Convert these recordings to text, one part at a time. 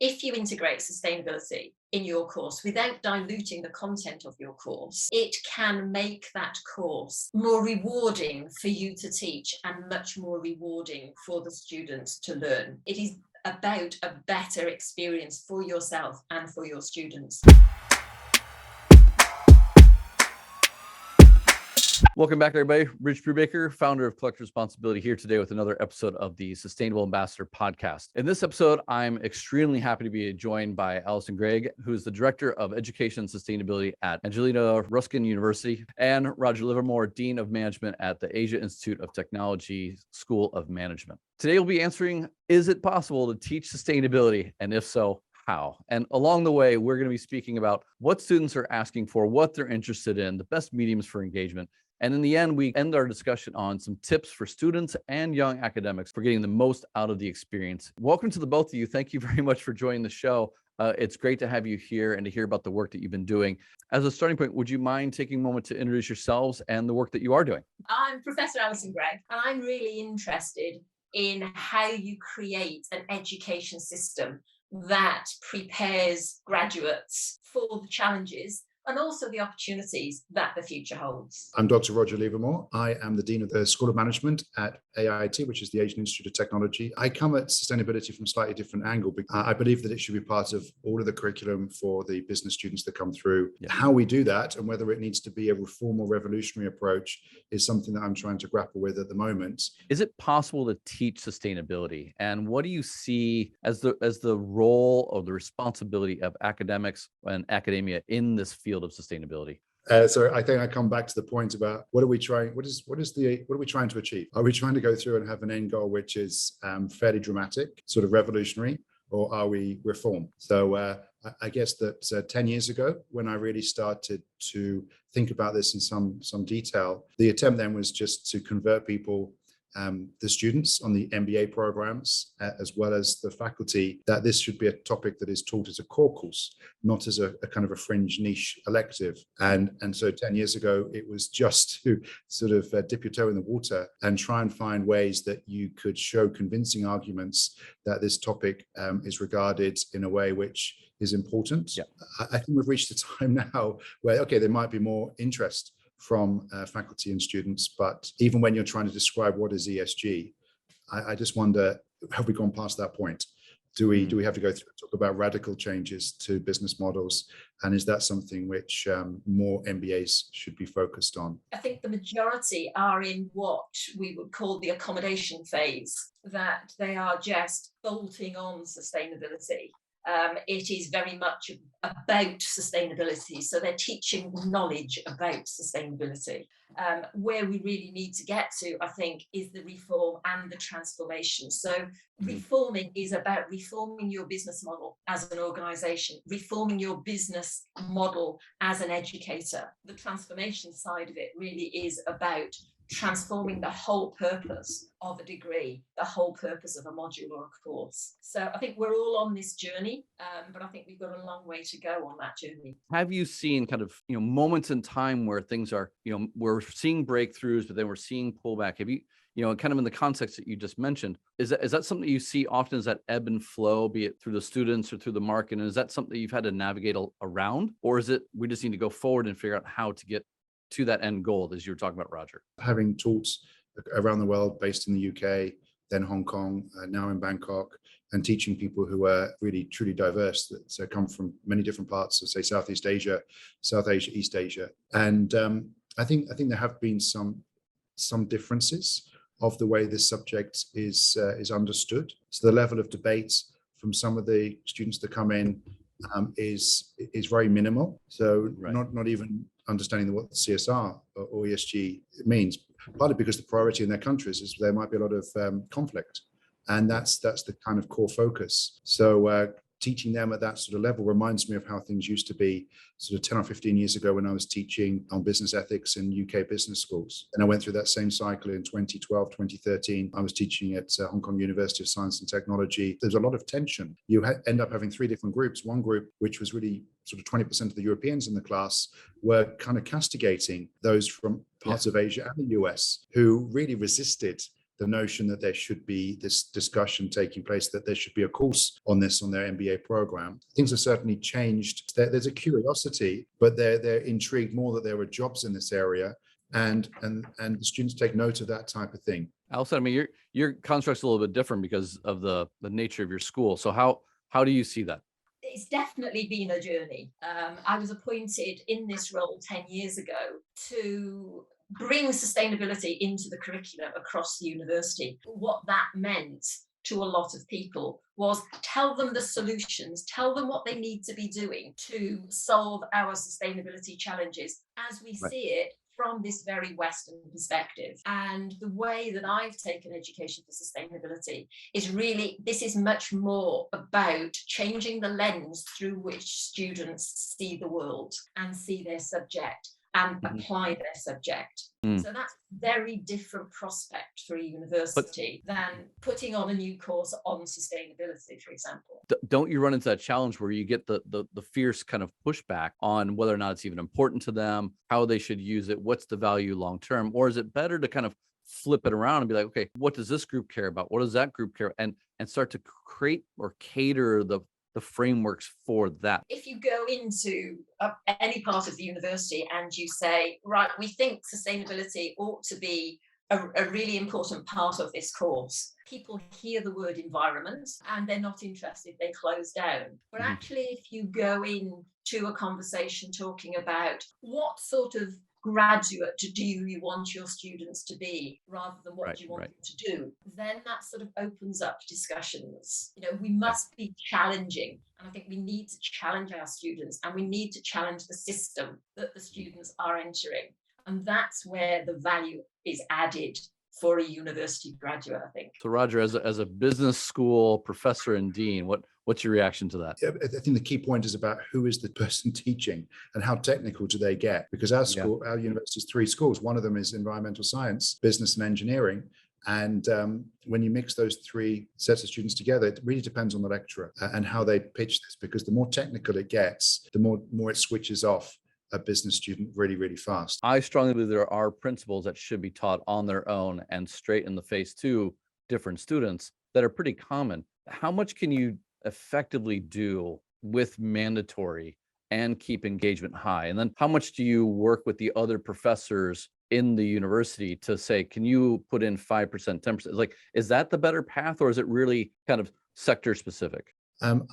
if you integrate sustainability in your course without diluting the content of your course, it can make that course more rewarding for you to teach and much more rewarding for the students to learn. It is about a better experience for yourself and for your students. Welcome back, everybody. Rich Brubaker, founder of Collective Responsibility, here today with another episode of the Sustainable Ambassador podcast. In this episode, I'm extremely happy to be joined by Alison Greig, who is the Director of Education and Sustainability at Anglia Ruskin University, and Roger Levermore, Dean of Management at the Asia Institute of Technology School of Management. Today, we'll be answering, is it possible to teach sustainability? And if so, how? And along the way, we're going to be speaking about what students are asking for, what they're interested in, the best mediums for engagement. And in the end, we end our discussion on some tips for students and young academics for getting the most out of the experience. Welcome to the both of you. Thank you very much for joining the show. It's great to have you here and to hear about the work that you've been doing. As a starting point, would you mind taking a moment to introduce yourselves and the work that you are doing? I'm Professor Alison Greig, and I'm really interested in how you create an education system that prepares graduates for the challenges and also the opportunities that the future holds. I'm Dr. Roger Levermore. I am the Dean of the School of Management at AIT, which is the Asian Institute of Technology. I come at sustainability from a slightly different angle. I believe that it should be part of all of the curriculum for the business students that come through. Yeah. How we do that and whether it needs to be a reform or revolutionary approach is something that I'm trying to grapple with at the moment. Is it possible to teach sustainability? And what do you see as the role or the responsibility of academics and academia in this field of sustainability? So I think I come back to the point about what are we trying to achieve? Are we trying to go through and have an end goal which is fairly dramatic, sort of revolutionary, or are we reform? So I guess that 10 years ago, when I really started to think about this in some detail, the attempt then was just to convert people, the students on the MBA programs, as well as the faculty, that this should be a topic that is taught as a core course, not as a kind of a fringe niche elective. And so 10 years ago, it was just to sort of dip your toe in the water and try and find ways that you could show convincing arguments that this topic is regarded in a way which is important. Yeah. I think we've reached a time now where, okay, there might be more interest from faculty and students, but even when you're trying to describe what is ESG, I just wonder, have we gone past that point? Do we have to go through and talk about radical changes to business models? And is that something which more MBAs should be focused on? I think the majority are in what we would call the accommodation phase, that they are just bolting on sustainability. It is very much about sustainability. So they're teaching knowledge about sustainability. Where we really need to get to, I think, is the reform and the transformation. So reforming is about reforming your business model as an organization, reforming your business model as an educator. The transformation side of it really is about transforming the whole purpose of a degree, the whole purpose of a module or a course. So I think we're all on this journey, but I think we've got a long way to go on that journey. Have you seen kind of, moments in time where things are, we're seeing breakthroughs, but then we're seeing pullback? Have you, kind of in the context that you just mentioned, is that something that you see often, is that ebb and flow, be it through the students or through the market? And is that something that you've had to navigate around? Or is it, we just need to go forward and figure out how to get to that end goal, as you were talking about, Roger? Having taught around the world, based in the UK, then Hong Kong, now in Bangkok, and teaching people who are really truly diverse, that come from many different parts of, say, Southeast Asia, South Asia, East Asia, and I think there have been some differences of the way this subject is understood. So the level of debate from some of the students that come in is very minimal. So right. not even understanding what CSR or ESG means, partly because the priority in their countries is there might be a lot of conflict, and that's the kind of core focus. So teaching them at that sort of level reminds me of how things used to be sort of 10 or 15 years ago when I was teaching on business ethics in UK business schools. And I went through that same cycle in 2012, 2013. I was teaching at Hong Kong University of Science and Technology. There's a lot of tension. You end up having three different groups. One group, which was really sort of 20% of the Europeans in the class, were kind of castigating those from parts of Asia and the US who really resisted the notion that there should be this discussion taking place, that there should be a course on this on their MBA program. Things have certainly changed. There's a curiosity, but they're intrigued more that there are jobs in this area, and the students take note of that type of thing. Alison, I mean, your construct's a little bit different because of the nature of your school. So how do you see that? It's definitely been a journey. I was appointed in this role 10 years ago to bring sustainability into the curriculum across the university. What that meant to a lot of people was tell them the solutions, tell them what they need to be doing to solve our sustainability challenges as we see it from this very Western perspective. And the way that I've taken education for sustainability is really, this is much more about changing the lens through which students see the world and see their subject and apply their subject. So that's a very different prospect for a university than putting on a new course on sustainability, for example. Don't you run into that challenge where you get the fierce kind of pushback on whether or not it's even important to them, how they should use it, what's the value long term? Or is it better to kind of flip it around and be like, okay, what does this group care about? What does that group care? And start to create or cater the frameworks for that. If you go into any part of the university and you say, right, we think sustainability ought to be a really important part of this course, people hear the word environment and they're not interested, they close down. But actually, if you go into a conversation talking about what sort of graduate do you want your students to be rather than what do you want them to do, then that sort of opens up discussions. We must be challenging, and I think we need to challenge our students, and we need to challenge the system that the students are entering, and that's where the value is added for a university graduate, I think. So Roger, as a business school professor and dean, what's your reaction to that? Yeah, I think the key point is about who is the person teaching and how technical do they get? Because our university is 3 schools. One of them is environmental science, business and engineering. And when you mix those 3 sets of students together, it really depends on the lecturer and how they pitch this, because the more technical it gets, the more it switches off a business student really, really fast. I strongly believe there are principles that should be taught on their own and straight in the face to different students that are pretty common. How much can you effectively do with mandatory and keep engagement high? And then how much do you work with the other professors in the university to say, can you put in 5%, 10%? Like, is that the better path, or is it really kind of sector specific?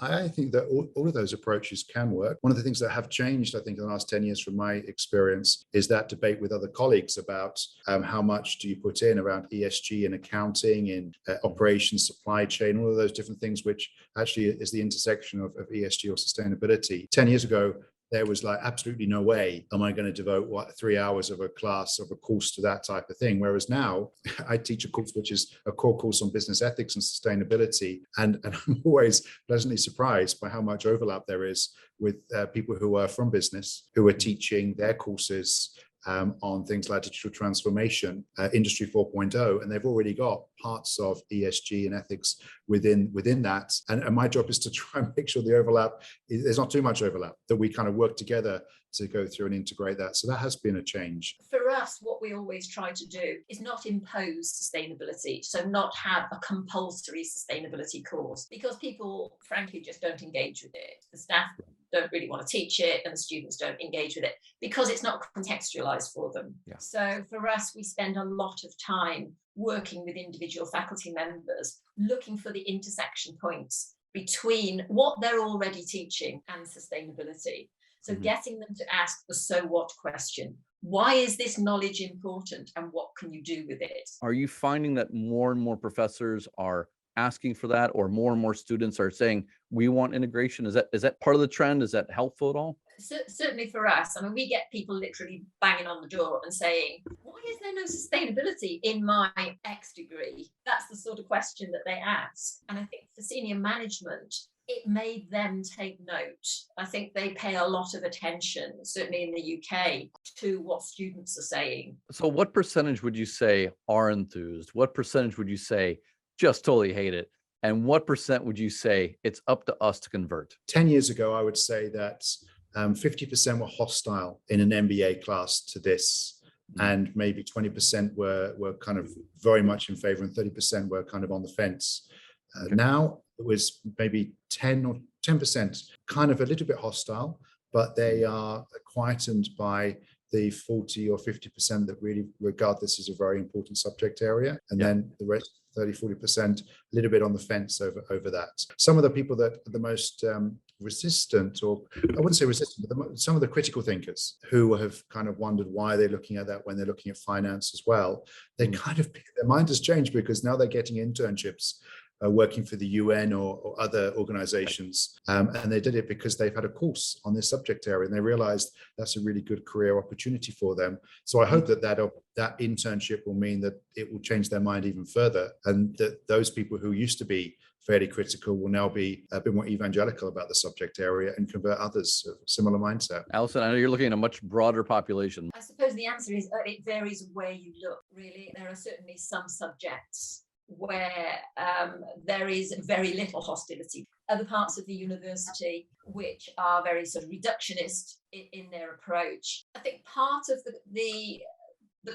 I think that all of those approaches can work. One of the things that have changed, I think, in the last 10 years from my experience is that debate with other colleagues about how much do you put in around ESG in accounting, in operations, supply chain, all of those different things, which actually is the intersection of ESG or sustainability. 10 years ago, there was like absolutely no way am I going to devote 3 hours of a class of a course to that type of thing. Whereas now I teach a course which is a core course on business ethics and sustainability. And I'm always pleasantly surprised by how much overlap there is with people who are from business, who are teaching their courses on things like digital transformation, Industry 4.0, and they've already got parts of ESG and ethics within that. And my job is to try and make sure the overlap, there's not too much overlap, that we kind of work together to go through and integrate that. So that has been a change. For us, what we always try to do is not impose sustainability, so not have a compulsory sustainability course, because people, frankly, just don't engage with it. The staff don't really want to teach it, and the students don't engage with it because it's not contextualized for them. Yeah. So for us, we spend a lot of time working with individual faculty members, looking for the intersection points between what they're already teaching and sustainability. So getting them to ask the so what question. Why is this knowledge important, and what can you do with it? Are you finding that more and more professors are asking for that, or more and more students are saying, we want integration? Is that part of the trend? Is that helpful at all? Certainly for us. I mean, we get people literally banging on the door and saying, why is there no sustainability in my X degree? That's the sort of question that they ask. And I think for senior management, it made them take note. I think they pay a lot of attention, certainly in the UK, to what students are saying. So what percentage would you say are enthused? What percentage would you say just totally hate it? And what percent would you say it's up to us to convert? 10 years ago, I would say that 50% were hostile in an MBA class to this and maybe 20% were kind of very much in favor, and 30% were kind of on the fence. Now it was maybe 10% kind of a little bit hostile, but they are quietened by the 40 or 50% that really regard this as a very important subject area. And then the rest, 30-40%, a little bit on the fence over that. Some of the people that are the most resistant, or I wouldn't say resistant, but some of the critical thinkers who have kind of wondered why they're looking at that when they're looking at finance as well, they kind of, their mind has changed because now they're getting internships working for the UN or other organizations. And they did it because they've had a course on this subject area and they realized that's a really good career opportunity for them. So I hope that internship will mean that it will change their mind even further, and that those people who used to be fairly critical will now be a bit more evangelical about the subject area and convert others of a similar mindset. Alison, I know you're looking at a much broader population. I suppose the answer is it varies where you look, really. There are certainly some subjects where there is very little hostility. Other parts of the university which are very sort of reductionist in their approach. I think part of the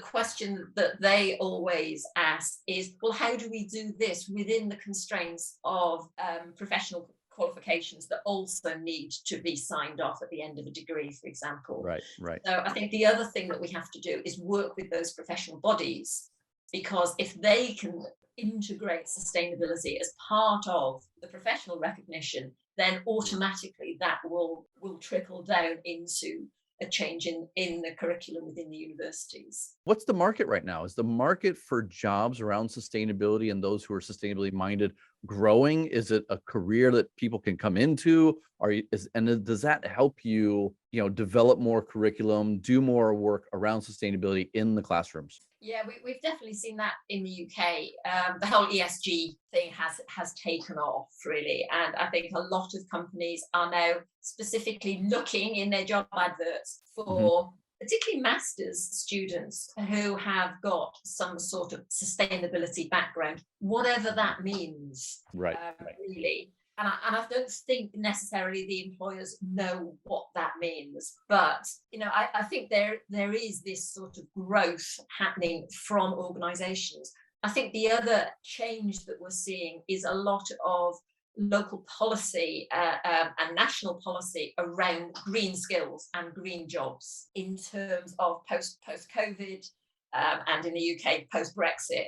question that they always ask is, well, how do we do this within the constraints of professional qualifications that also need to be signed off at the end of a degree, for example? Right. So I think the other thing that we have to do is work with those professional bodies, because if they can integrate sustainability as part of the professional recognition, then automatically that will trickle down into a change in the curriculum within the universities. What's the market right now? Is the market for jobs around sustainability and those who are sustainably minded growing? Is it a career that people can come into? Does that help you, develop more curriculum, do more work around sustainability in the classrooms? Yeah, we've definitely seen that in the UK. The whole ESG thing has taken off, really. And I think a lot of companies are now specifically looking in their job adverts for particularly master's students who have got some sort of sustainability background, whatever that means, really. And I don't think necessarily the employers know what that means. But, I think there is this sort of growth happening from organisations. I think the other change that we're seeing is a lot of local policy and national policy around green skills and green jobs in terms of post-COVID and in the UK post-Brexit.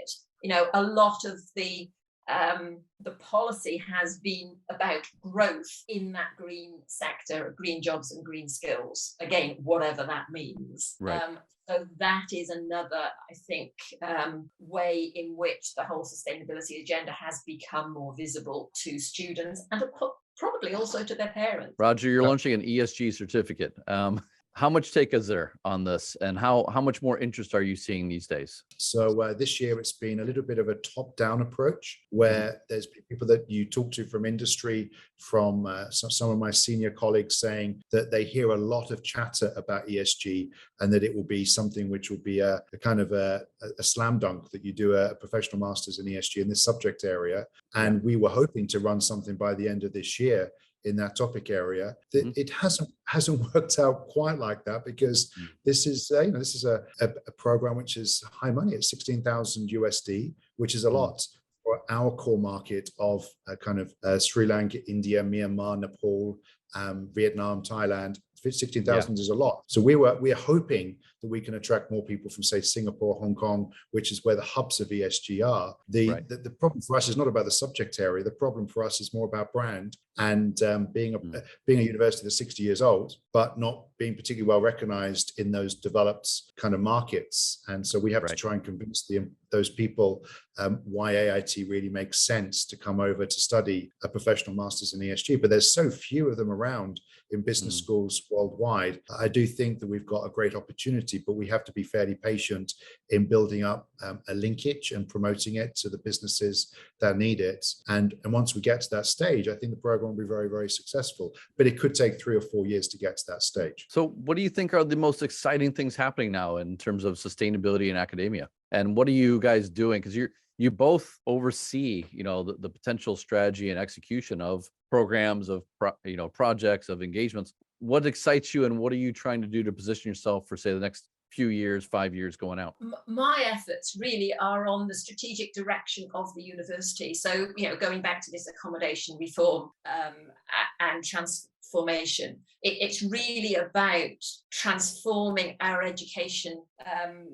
A lot of the policy has been about growth in that green sector, green jobs and green skills. Again, whatever that means. Right. So that is another, I think, way in which the whole sustainability agenda has become more visible to students and probably also to their parents. Roger, you're launching an ESG certificate. How much take is there on this, and how much more interest are you seeing these days? So this year it's been a little bit of a top-down approach, where there's people that you talk to from industry, from some of my senior colleagues saying that they hear a lot of chatter about ESG, and that it will be something which will be a kind of a slam dunk, that you do a professional master's in ESG in this subject area. And we were hoping to run something by the end of this year in that topic area. It hasn't worked out quite like that, because this is a program which is high money. It's 16,000 USD, which is a lot for our core market of kind of Sri Lanka, India, Myanmar, Nepal, Vietnam, Thailand. 16,000 is a lot. So we're hoping that we can attract more people from, say, Singapore, Hong Kong, which is where the hubs of ESG are. The problem for us is not about the subject area. The problem for us is more about brand and being a university that's 60 years old, but not being particularly well recognized in those developed kind of markets. And so we have to try and convince those people why AIT really makes sense to come over to study a professional master's in ESG. But there's so few of them around in business schools worldwide. I do think that we've got a great opportunity, but we have to be fairly patient in building up a linkage and promoting it to the businesses that need it. And once we get to that stage, I think the program will be very, very successful. But it could take 3 or 4 years to get to that stage. So what do you think are the most exciting things happening now in terms of sustainability in academia? And what are you guys doing? Because you both oversee, the potential strategy and execution of programs, of projects, of engagements. What excites you, and what are you trying to do to position yourself for, say, the next few years, 5 years going out? My efforts really are on the strategic direction of the university. So, going back to this accommodation reform and transformation, it's really about transforming our education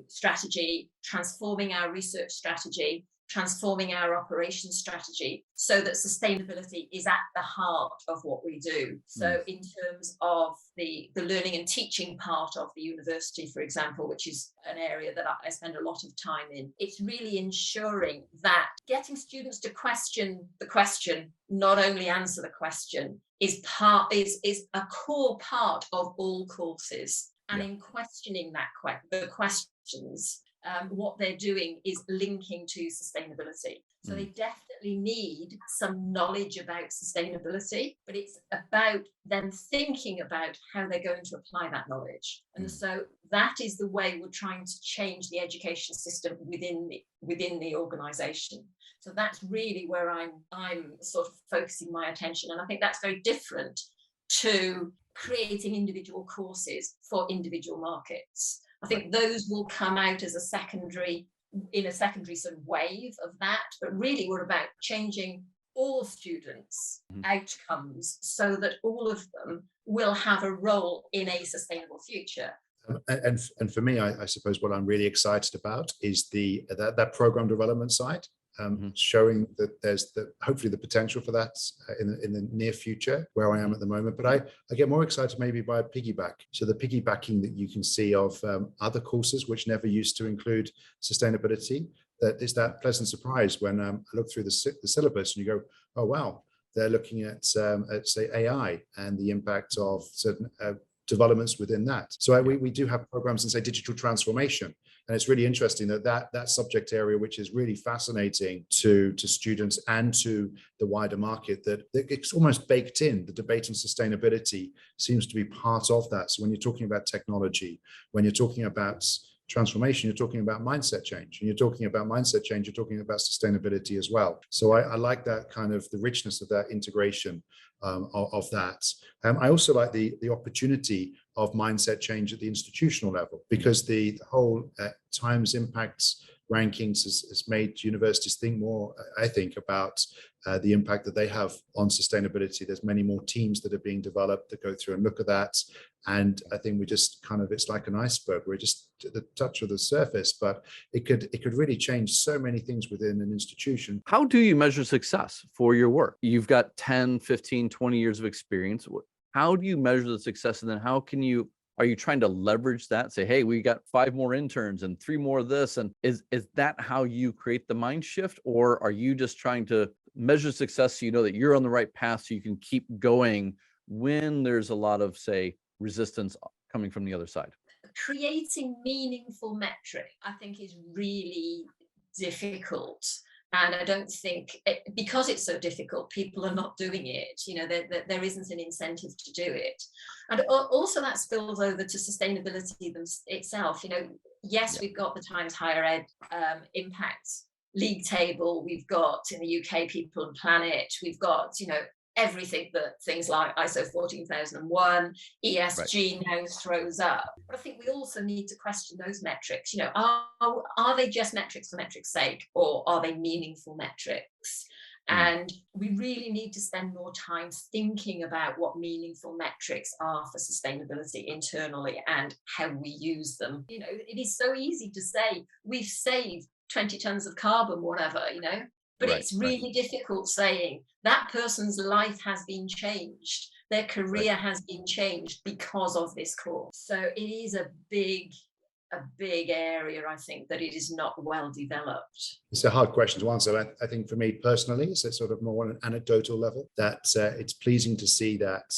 strategy, transforming our research strategy, transforming our operations strategy, so that sustainability is at the heart of what we do. So in terms of the learning and teaching part of the university, for example, which is an area that I spend a lot of time in, it's really ensuring that getting students to question the question, not only answer the question, is a core part of all courses. And in questioning the questions, what they're doing is linking to sustainability. So they definitely need some knowledge about sustainability, but it's about them thinking about how they're going to apply that knowledge. And so that is the way we're trying to change the education system within the organisation. So that's really where I'm sort of focusing my attention. And I think that's very different to creating individual courses for individual markets. I think those will come out as a secondary sort of wave of that, but really we're about changing all students' outcomes so that all of them will have a role in a sustainable future. And for me, I suppose what I'm really excited about is that program development side. Showing that there's hopefully the potential for that in the near future where I am at the moment. But I get more excited maybe by a piggyback. So the piggybacking that you can see of other courses which never used to include sustainability, that is that pleasant surprise when I look through the syllabus and you go, oh, wow, they're looking at say, AI and the impact of certain developments within that. So we do have programs in, say, digital transformation. And it's really interesting that subject area, which is really fascinating to students and to the wider market, that it's almost baked in. The debate on sustainability seems to be part of that. So when you're talking about technology, when you're talking about transformation, you're talking about mindset change. And you're talking about mindset change, you're talking about sustainability as well. So I like that kind of the richness of that integration of that. I also like the opportunity of mindset change at the institutional level, because the whole Times impacts rankings has made universities think more, I think, about the impact that they have on sustainability. There's many more teams that are being developed that go through and look at that. And I think we just it's like an iceberg. We're just at the touch of the surface, but it could really change so many things within an institution. How do you measure success for your work? You've got 10, 15, 20 years of experience. How do you measure the success? And then are you trying to leverage that? Say, hey, we got 5 more interns and 3 more of this. And is that how you create the mind shift? Or are you just trying to measure success so you know that you're on the right path so you can keep going when there's a lot of, say, resistance coming from the other side? Creating meaningful metric, I think, is really difficult. And I don't think, because it's so difficult, people are not doing it. There isn't an incentive to do it. And also that spills over to sustainability itself. Yes, we've got the Times Higher Ed impact league table. We've got, in the UK, People and Planet. We've got, everything that things like ISO 14001, ESG now throws up. But I think we also need to question those metrics. Are they just metrics for metrics' sake, or are they meaningful metrics? And we really need to spend more time thinking about what meaningful metrics are for sustainability internally and how we use them. It is so easy to say we've saved 20 tons of carbon, whatever, but it's really difficult saying that person's life has been changed, their career has been changed because of this course. So it is a big area, I think, that it is not well developed. It's a hard question to answer. I think for me personally, it's a sort of more on an anecdotal level, that it's pleasing to see that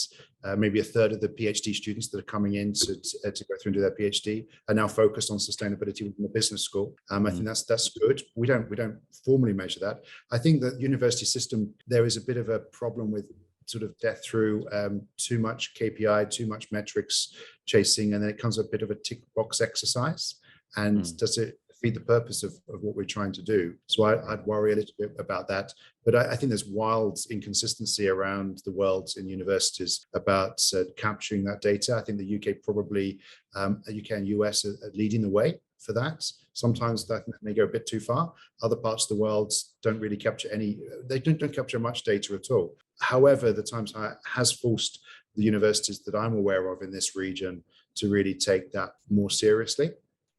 maybe a third of the PhD students that are coming in to go through and do their PhD are now focused on sustainability within the business school. I think that's good. We don't formally measure that. I think that university system, there is a bit of a problem with sort of death through too much KPI, too much metrics chasing, and then it becomes a bit of a tick box exercise. And does it defeat the purpose of what we're trying to do. So I'd worry a little bit about that. But I think there's wild inconsistency around the world in universities about capturing that data. I think the UK probably, UK and US are leading the way for that. Sometimes that may go a bit too far. Other parts of the world don't really capture they don't capture much data at all. However, the Times has forced the universities that I'm aware of in this region to really take that more seriously.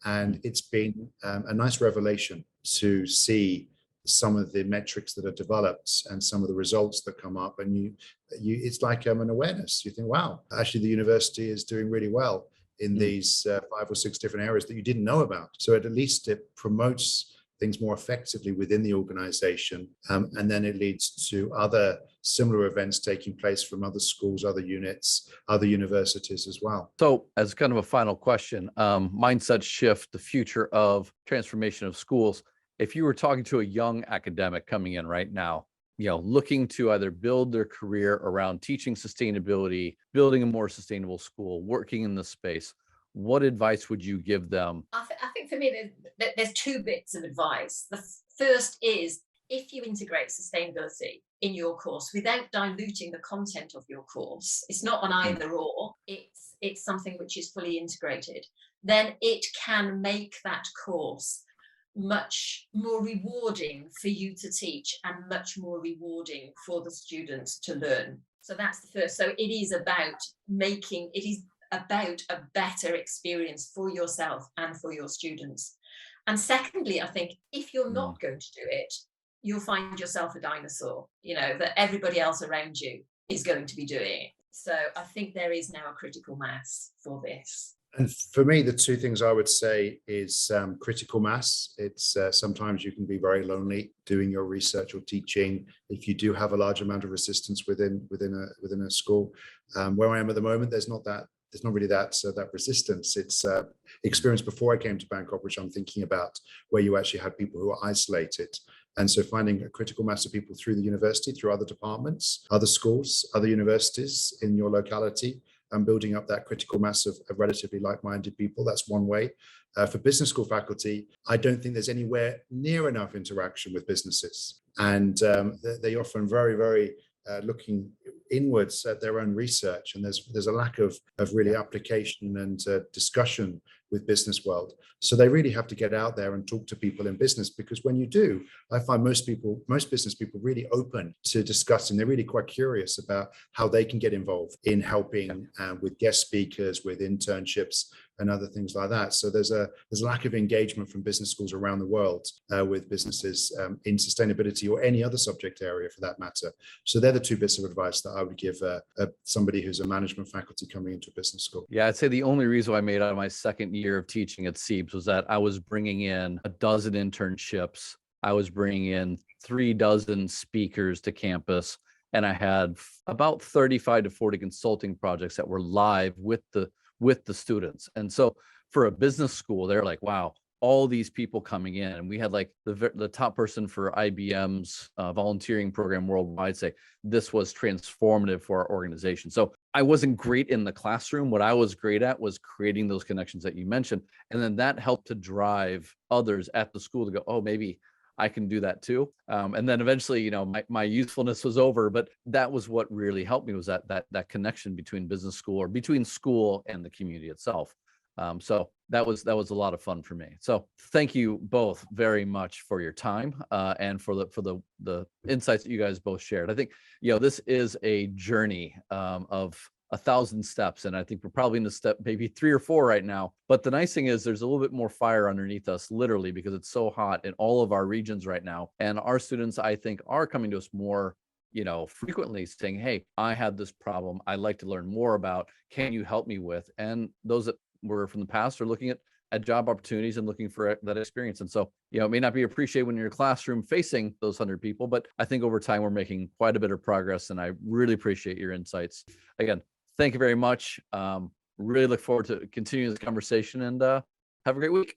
And it's been a nice revelation to see some of the metrics that are developed and some of the results that come up. And it's like an awareness. You think, wow, actually the university is doing really well in these 5 or 6 different areas that you didn't know about. So at least it promotes things more effectively within the organization. And then it leads to other similar events taking place from other schools, other units, other universities as well. So as kind of a final question, mindset shift, the future of transformation of schools. If you were talking to a young academic coming in right now, looking to either build their career around teaching sustainability, building a more sustainable school, working in this space, what advice would you give them? I think for me, there's 2 bits of advice. The first is, if you integrate sustainability in your course without diluting the content of your course, it's not an either or, it's something which is fully integrated, then it can make that course much more rewarding for you to teach and much more rewarding for the students to learn. So that's the first. So it is about about a better experience for yourself and for your students. And secondly, I think if you're not going to do it, you'll find yourself a dinosaur, that everybody else around you is going to be doing it. So I think there is now a critical mass for this. And for me, the 2 things I would say is critical mass. It's sometimes you can be very lonely doing your research or teaching if you do have a large amount of resistance within a school. Where I am at the moment, there's not really that resistance. It's experience before I came to Bangkok, which I'm thinking about, where you actually had people who are isolated. And so finding a critical mass of people through the university, through other departments, other schools, other universities in your locality, and building up that critical mass of relatively like-minded people. That's one way. For business school faculty, I don't think there's anywhere near enough interaction with businesses. And they often very, very looking inwards at their own research. And there's a lack of really application and discussion with business world. So they really have to get out there and talk to people in business, because when you do, I find most business people really open to discussing. They're really quite curious about how they can get involved in helping with guest speakers, with internships and other things like that. So there's a lack of engagement from business schools around the world with businesses in sustainability or any other subject area for that matter. So they're the 2 bits of advice that I would give somebody who's a management faculty coming into a business school. Yeah, I'd say the only reason I made out of my second year of teaching at SEEBS was that I was bringing in 12 internships. I was bringing in 36 speakers to campus, and I had about 35 to 40 consulting projects that were live with the students. And so for a business school, they're like, wow, all these people coming in. And we had like the top person for IBM's volunteering program worldwide say this was transformative for our organization. So I wasn't great in the classroom. What I was great at was creating those connections that you mentioned. And then that helped to drive others at the school to go, oh, maybe I can do that too. And then eventually, my usefulness was over, but that was what really helped me, was that connection between business school, or between school and the community itself. So that was a lot of fun for me. So thank you both very much for your time and for the insights that you guys both shared. I think, this is a journey of 1,000 steps. And I think we're probably in the step maybe 3 or 4 right now. But the nice thing is there's a little bit more fire underneath us, literally, because it's so hot in all of our regions right now. And our students, I think, are coming to us more, frequently saying, hey, I have this problem I'd like to learn more about. Can you help me with? And those that were from the past are looking at job opportunities and looking for that experience. And so, it may not be appreciated when you're in your classroom facing those 100 people, but I think over time we're making quite a bit of progress. And I really appreciate your insights. Again, thank you very much. Really look forward to continuing this conversation, and have a great week.